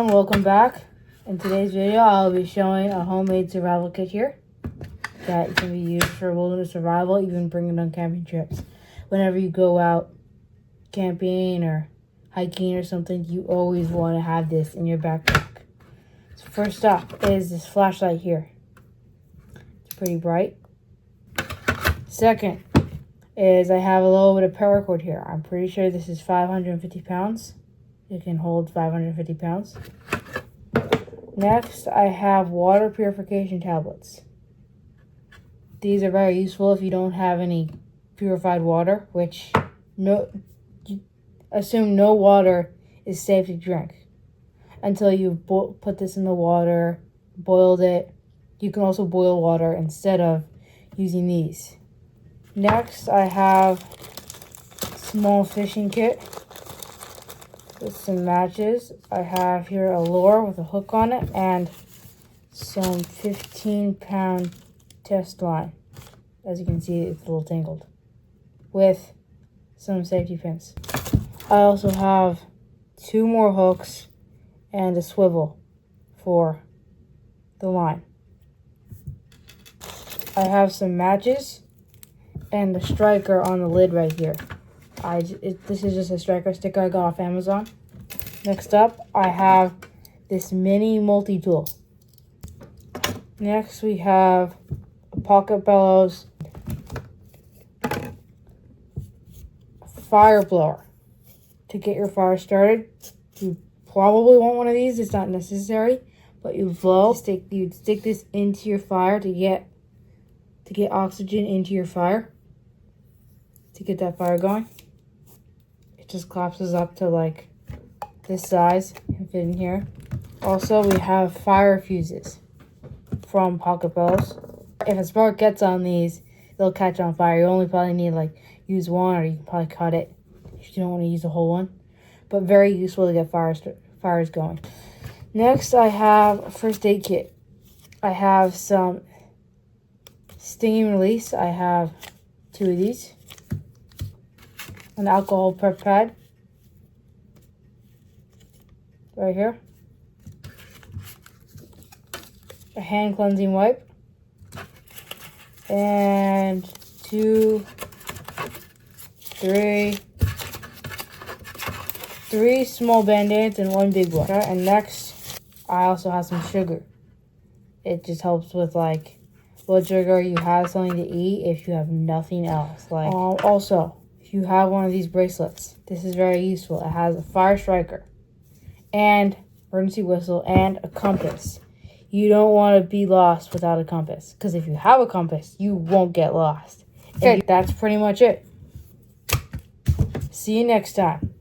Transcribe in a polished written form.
everyone, welcome back. In today's video, I'll be showing a homemade survival kit here that can be used for wilderness survival, even bring it on camping trips. Whenever you go out camping or hiking or something, you always want to have this in your backpack. So first up is this flashlight here. It's pretty bright. Second is I have a little bit of paracord here. I'm pretty sure this is 550 pounds. It can hold 550 pounds. Next, I have water purification tablets. These are very useful if you don't have any purified water, which assume no water is safe to drink until you've put this in the water, boiled it. You can also boil water instead of using these. Next, I have a small fishing kit with some matches. I have here a lure with a hook on it and some 15-pound test line. As you can see, it's a little tangled, with some safety pins. I also have 2 more hooks and a swivel for the line. I have some matches and a striker on the lid right here. This is just a striker sticker I got off Amazon. Next up, I have this mini multi-tool. Next, we have a pocket bellows, a fire blower. To get your fire started, you probably want one of these. It's not necessary, but you'd stick this into your fire to get oxygen into your fire, to get that fire going. It just collapses up to like this size and fit in here. Also, we have fire fuses from pocket bellows. If a spark gets on these, they'll catch on fire. You only probably need use one, or you can probably cut it if you don't want to use the whole one. But very useful to get fires going. Next, I have a first aid kit. I have some stinging release. I have 2 of these. An alcohol prep pad right here, a hand cleansing wipe, and 2, 3 small band-aids and 1 big one. Okay, and next, I also have some sugar. It just helps with blood sugar. You have something to eat if you have nothing else. Also, if you have one of these bracelets, this is very useful. It has a fire striker and emergency whistle and a compass. You don't want to be lost without a compass, because if you have a compass, you won't get lost. Okay, that's pretty much it. See you next time.